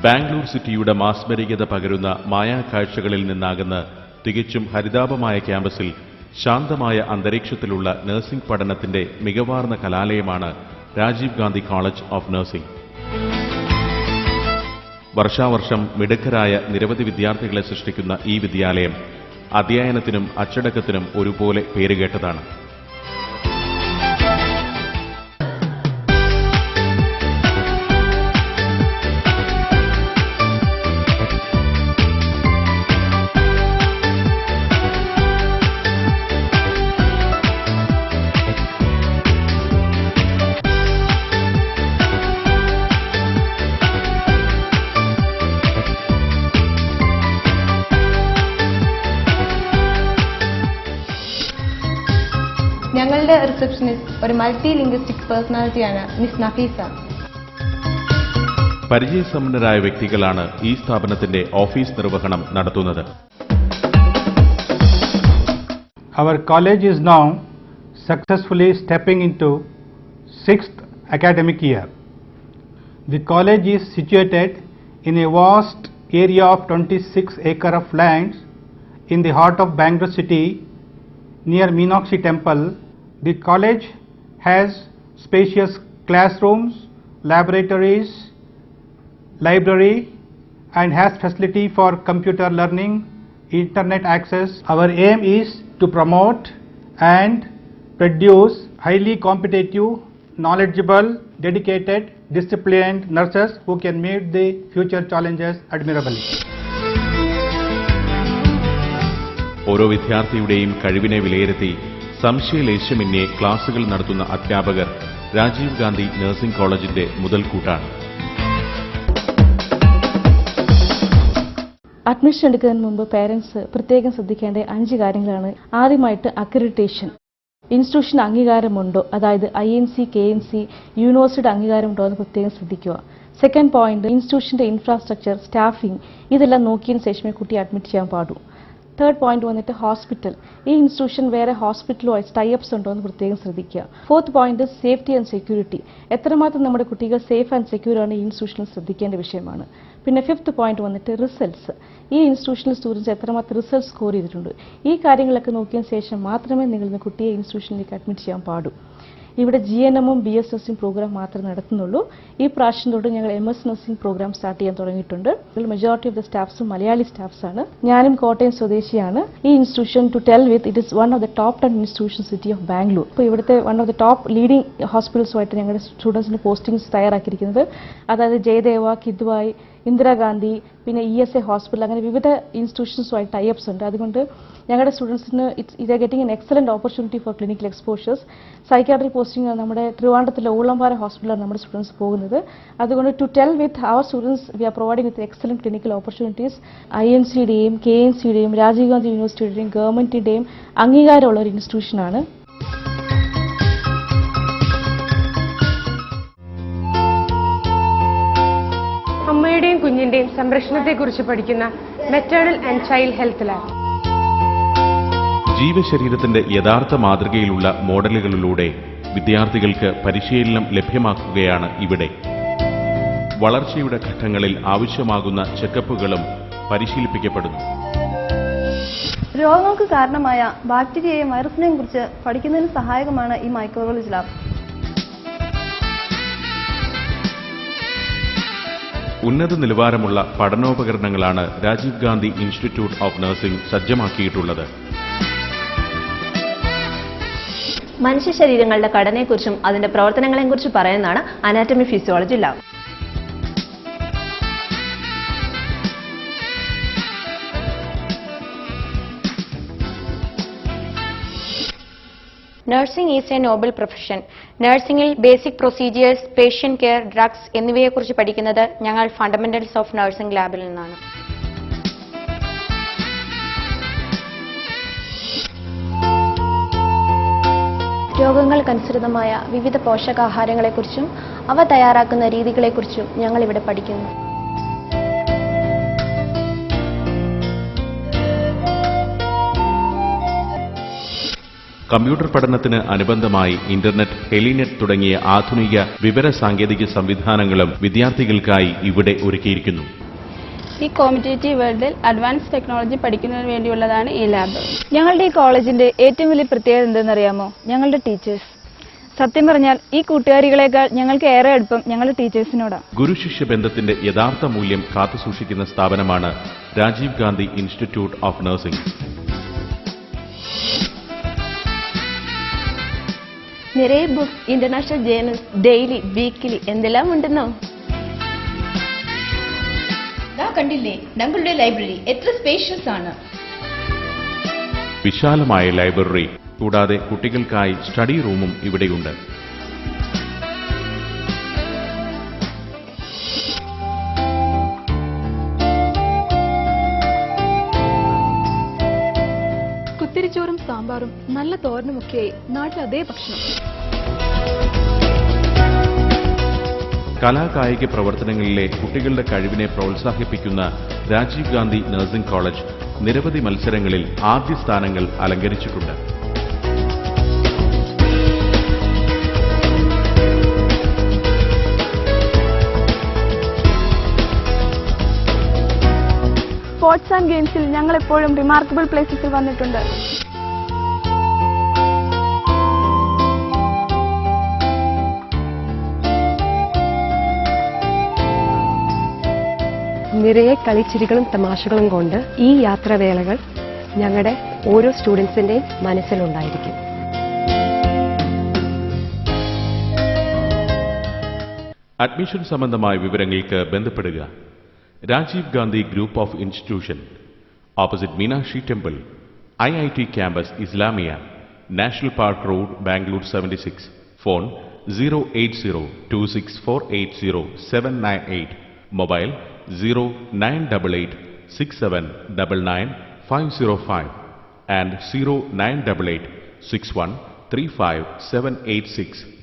ബാംഗ്ലൂർ സിറ്റിയുടെ മാസ്മരികത പകരുന്ന മായാക്കാഴ്ചകളിൽ നിന്നാകുന്ന തികച്ചും ഹരിതാപമായ ക്യാമ്പസിൽ ശാന്തമായ അന്തരീക്ഷത്തിലുള്ള നഴ്സിംഗ് പഠനത്തിന്റെ മികവാർന്ന കലാലയമാണ് Rajiv Gandhi college of nursing. വർഷാവർഷം മിടുക്കരായ നിരവധി വിദ്യാർത്ഥികളെ സൃഷ്ടിക്കുന്ന ഈ വിദ്യാലയം അധ്യയനത്തിനും അച്ചടക്കത്തിനും ഒരുപോലെ പേരുകേട്ടതാണ്. ഞങ്ങളുടെ റിസപ്ഷനിസ്റ്റ് ഒരു മൾട്ടി ലിംഗ്വിസ്റ്റിക് പേഴ്സണാലിറ്റിയാണ് മിസ് നഫീസ. പരിചയസമ്പന്നരായ വ്യക്തികളാണ് ഈ സ്ഥാപനത്തിന്റെ ഓഫീസ് നിർവഹണം നടത്തുന്നത്. Our college is now successfully stepping into 6th academic year. The college is situated in a vast area of 26 acres of lands in the heart of Bangalore city near Meenakshi Temple. The college has spacious classrooms, laboratories, library, and has facility for computer learning, internet access. Our aim is to promote and produce highly competitive, knowledgeable, dedicated, disciplined nurses who can meet the future challenges admirably. ഓരോ വിദ്യാർത്ഥിയുടെയും കഴിവിനെ വിലയിരുത്തി സംശയലേശമന്യേ ക്ലാസുകൾ നടത്തുന്ന അധ്യാപകർ Rajeev Gandhi nursing കോളേജിന്റെ മുതൽക്കൂട്ടാണ്. Admission എടുക്കുന്നതിന് മുമ്പ് parents പ്രത്യേകം ശ്രദ്ധിക്കേണ്ട 5 കാര്യങ്ങളാണ്. ആദ്യമായിട്ട് അക്രഡിറ്റേഷൻ, ഇൻസ്റ്റിറ്റ്യൂഷൻ അംഗീകാരമുണ്ടോ, അതായത് INC, KNC, യൂണിവേഴ്സിറ്റിയുടെ അംഗീകാരമുണ്ടോ എന്ന് പ്രത്യേകം ശ്രദ്ധിക്കുക. സെക്കൻഡ് പോയിന്റ്, ഇൻസ്റ്റിറ്റ്യൂഷന്റെ ഇൻഫ്രാസ്ട്രക്ചർ, സ്റ്റാഫിംഗ് ഇതെല്ലാം നോക്കിയതിന് ശേഷമേ കുട്ടിയെ അഡ്മിറ്റ് ചെയ്യാൻ പാടൂ. തേർഡ് പോയിന്റ് വന്നിട്ട് ഹോസ്പിറ്റൽ, ഈ ഇൻസ്റ്റിറ്റ്യൂഷൻ വേറെ ഹോസ്പിറ്റലുമായി ടൈഅപ്സ് ഉണ്ടോ എന്ന് പ്രത്യേകം ശ്രദ്ധിക്കുക. Fourth point safety and security, എത്രമാത്രം നമ്മുടെ കുട്ടികൾ സേഫ് ആൻഡ് സെക്യൂർ ആണ് ഈ ഇൻസ്റ്റിറ്റ്യൂഷനിൽ ശ്രദ്ധിക്കേണ്ട വിഷയമാണ്. പിന്നെ ഫിഫ്ത്ത് പോയിന്റ് വന്നിട്ട് റിസൾട്ട്സ്, ഈ ഇൻസ്റ്റിറ്റ്യൂഷനിൽ സ്റ്റുഡൻസ് എത്രമാത്രം റിസൾട്ട് സ്കോർ ചെയ്തിട്ടുണ്ട്. ഈ കാര്യങ്ങളൊക്കെ നോക്കിയതിന് ശേഷം മാത്രമേ നിങ്ങൾ കുട്ടിയെ ഇൻസ്റ്റിറ്റ്യൂഷനിലേക്ക് അഡ്മിറ്റ് ചെയ്യാൻ പാടൂ. ഇവിടെ GNM-ഉം BS നഴ്സിംഗ് പ്രോഗ്രാം മാത്രമേ നടത്തുന്നുള്ളൂ. ഈ പ്രാവശ്യം തൊട്ട് ഞങ്ങൾ MS നഴ്സിംഗ് പ്രോഗ്രാം സ്റ്റാർട്ട് ചെയ്യാൻ തുടങ്ങിയിട്ടുണ്ട്. മെജോറിറ്റി ഓഫ് ദ സ്റ്റാഫ്സും മലയാളി സ്റ്റാഫ്സ് ആണ്. ഞാനും കോട്ടയം സ്വദേശിയാണ്. ഈ institution to tell with it is one of the top 10 institution city of Bangalore. ഇപ്പോൾ ഇവിടുത്തെ one of the top leading ഹോസ്പിറ്റൽസുമായിട്ട് ഞങ്ങളുടെ സ്റ്റുഡൻസിന് പോസ്റ്റിംഗ്സ് തയ്യാറാക്കിയിരിക്കുന്നത്. അതായത് ജയദേവ, കിദ്വായ്, ഇന്ദിരാഗാന്ധി, പിന്നെ ESI ഹോസ്പിറ്റൽ, അങ്ങനെ വിവിധ ഇൻസ്റ്റിറ്റ്യൂഷൻസുമായിട്ട് ടൈഅപ്സ് ഉണ്ട്. അതുകൊണ്ട് ഞങ്ങളുടെ സ്റ്റുഡൻസിന് it getting an excellent opportunity for clinical exposures. Psychiatry posting നമ്മുടെ ട്രിവാൻഡ്രത്തിലെ ഊളംപാറ ഹോസ്പിറ്റലാണ് നമ്മുടെ സ്റ്റുഡൻസ് പോകുന്നത്. അതുകൊണ്ട് to tell with our students we are providing with excellent clinical opportunities. INC-യുടെയും KNC-യുടെയും രാജീവ് ഗാന്ധി യൂണിവേഴ്സിറ്റിയുടെയും ഗവൺമെന്റിന്റെയും അംഗീകാരമുള്ള ഒരു ഇൻസ്റ്റിറ്റ്യൂഷനാണ്. അമ്മയുടെയും കുഞ്ഞിന്റെയും സംരക്ഷണത്തെക്കുറിച്ച് പഠിക്കുന്ന maternal and child health lab. ജീവശരീരത്തിന്റെ യഥാർത്ഥ മാതൃകയിലുള്ള മോഡലുകളിലൂടെ വിദ്യാർത്ഥികൾക്ക് പരിശീലനം ലഭ്യമാക്കുകയാണ് ഇവിടെ. വളർച്ചയുടെ ഘട്ടങ്ങളിൽ ആവശ്യമാകുന്ന ചെക്കപ്പുകളും പരിശീലിപ്പിക്കപ്പെടുന്നു. രോഗങ്ങൾക്ക് കാരണമായ ബാക്ടീരിയയെയും വൈറസിനെയും കുറിച്ച് പഠിക്കുന്നതിന് സഹായകമാണ് ഈ മൈക്രോബയോളജി ലാബ്. ഉന്നത നിലവാരമുള്ള പഠനോപകരണങ്ങളാണ് Rajiv Gandhi institute of nursing സജ്ജമാക്കിയിട്ടുള്ളത്. മനുഷ്യ ശരീരങ്ങളുടെ ഘടനയെക്കുറിച്ചും അതിന്റെ പ്രവർത്തനങ്ങളെക്കുറിച്ചും പറയുന്നതാണ് anatomy physiology lab. Nursing is a noble profession. നഴ്സിംഗിൽ basic procedures, patient care, drugs എന്നിവയെക്കുറിച്ച് പഠിക്കുന്നത് ഞങ്ങൾ ഫണ്ടമെന്റൽസ് ഓഫ് നഴ്സിംഗ് ലാബിൽ നിന്നാണ്. രോഗങ്ങൾക്കനുസൃതമായ വിവിധ പോഷകാഹാരങ്ങളെക്കുറിച്ചും അവ തയ്യാറാക്കുന്ന രീതികളെക്കുറിച്ചും ഞങ്ങൾ ഇവിടെ പഠിക്കുന്നു. കമ്പ്യൂട്ടർ പഠനത്തിന് അനുബന്ധമായി ഇന്റർനെറ്റ്, ഹെലിനെറ്റ് തുടങ്ങിയ ആധുനിക വിവര സാങ്കേതിക സംവിധാനങ്ങളും വിദ്യാർത്ഥികൾക്കായി ഇവിടെ ഒരുക്കിയിരിക്കുന്നു. ഈ കോമ്പറ്റേറ്റീവ് വേൾഡിൽ അഡ്വാൻസ് ടെക്നോളജി പഠിക്കുന്നതിന് വേണ്ടിയുള്ളതാണ് ഈ ലാബ്. ഞങ്ങളുടെ ഈ കോളേജിന്റെ ഏറ്റവും വലിയ പ്രത്യേകത എന്തെന്നറിയാമോ? ഞങ്ങളുടെ ടീച്ചേഴ്സ്. സത്യം പറഞ്ഞാൽ ഈ കൂട്ടുകാരികളെക്കാൾ ഞങ്ങൾക്ക് ഏറെ അടുപ്പം ഞങ്ങളുടെ ടീച്ചേഴ്സിനോടാണ്. ഗുരുശിഷ്യ ബന്ധത്തിന്റെ യഥാർത്ഥ മൂല്യം കാത്തുസൂക്ഷിക്കുന്ന സ്ഥാപനമാണ് Rajiv Gandhi institute of nursing. നിറയെ books, international journals, daily, weekly എന്തെല്ലാം ഉണ്ടെന്നോ? കണ്ടില്ലേ, ഞങ്ങളുടെ ലൈബ്രറി എത്ര സ്പേഷ്യസ് ആണ്. വിശാലമായ ലൈബ്രറി കൂടാതെ കുട്ടികൾക്കായി സ്റ്റഡി റൂമും ഇവിടെയുണ്ട്. കുത്തിരിച്ചോറും സാമ്പാറും നല്ല തോരനുമൊക്കെയായി നാട്ടിൽ അതേ ഭക്ഷണം. കലാകായിക പ്രവർത്തനങ്ങളിലെ കുട്ടികളുടെ കഴിവിനെ പ്രോത്സാഹിപ്പിക്കുന്ന രാജീവ് ഗാന്ധി നഴ്സിംഗ് കോളേജ് നിരവധി മത്സരങ്ങളിൽ ആദ്യ സ്ഥാനങ്ങൾ അലങ്കരിച്ചിട്ടുണ്ട്. സ്പോർട്സ് ആൻഡ് ഗെയിംസിൽ ഞങ്ങൾ എപ്പോഴും റിമാർക്കബിൾ പ്ലേസസിൽ വന്നിട്ടുണ്ട്. നിറയെ കളിച്ചിരികളും തമാശകളും കൊണ്ട് ഈ യാത്രാവേളകൾ ഞങ്ങളുടെ ഓരോ സ്റ്റുഡൻസിന്റെയും മനസ്സിലുണ്ടായിരിക്കും. അഡ്മിഷൻ സംബന്ധമായ വിവരങ്ങൾക്ക് ബന്ധപ്പെടുക. Rajiv Gandhi group of institution, opposite Meenakshi temple, IIT campus Islamia, national park road, Bangalore 76. Phone 08026480798. Mobile 098867999505 and 098861357886.